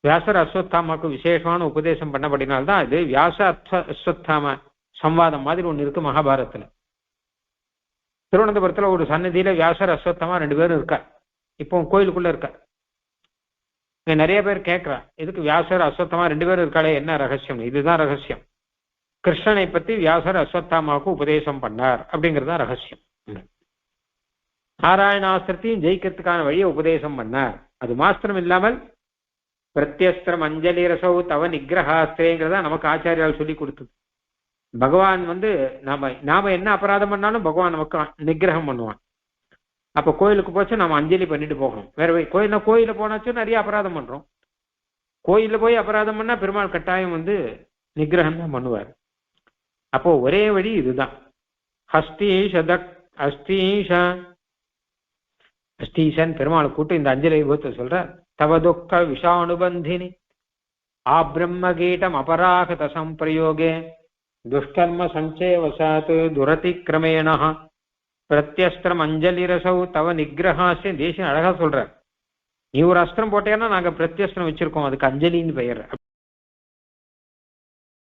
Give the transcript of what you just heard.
வியாசர் அஸ்வத்தாமாவுக்கு விசேஷமான உபதேசம் பண்ணபடினால்தான் இது வியாச அஸ்வத்தாம சம்வாதம் மாதிரி ஒன்று இருக்கு மகாபாரதத்துல. திருவனந்தபுரத்துல ஒரு சன்னதியில வியாசர் அஸ்வத்தாமா 2 பேரும் இருக்கார். இப்போ கோயிலுக்குள்ள இருக்கார். இங்க நிறைய பேர் கேட்கிறா, இதுக்கு வியாசர் அஸ்வத்தாமா 2 பேரும் இருக்காளே, என்ன ரகசியம்? இதுதான் ரகசியம். கிருஷ்ணனை பத்தி வியாசர் அஸ்வத்தாமாவுக்கு உபதேசம் பண்ணார் அப்படிங்கிறதுதான் ரகசியம். நாராயணாஸ்திரத்தையும் ஜெயிக்கிறதுக்கான வழியை உபதேசம் பண்ணார். அது மாத்திரம் இல்லாமல் பிரத்யஸ்திரம் அஞ்சலி ரசௌ தவ நிகிரகாஸ்திரேங்கிறதா நமக்கு ஆச்சாரியால் சொல்லி கொடுத்தது. பகவான் நாம என்ன அபராதம் பண்ணாலும் பகவான் நமக்கு நிகிரகம் பண்ணுவான். அப்ப கோயிலுக்கு போச்சு நாம அஞ்சலி பண்ணிட்டு போகணும். வேற கோயில போனாச்சும் நிறைய அபராதம் பண்றோம். கோயில போய் அபராதம் பண்ணா பெருமாள் கட்டாயம் நிகிரகம் தான் பண்ணுவார். அப்போ ஒரே வழி இதுதான். அஸ்தீஷன் பெருமாளை கூட்டு இந்த அஞ்சலி விபத்தை சொல்ற. தவ துக்க விஷானுபந்தினி ஆப்ரம்ம கீட்டம் அபராகத சம்பிரயோகே துஷ்கர்ம சஞ்சயவசாத் துரதிக்கிரமேண பிரத்யஸ்திரம் அஞ்சலி ரசௌ தவ நிகிரகாசே தேசியம் அழகா சொல்ற. நீ ஒரு அஸ்திரம் போட்டேன்னா நாங்க பிரத்யஸ்திரம் வச்சிருக்கோம், அதுக்கு அஞ்சலின்னு பெயர்.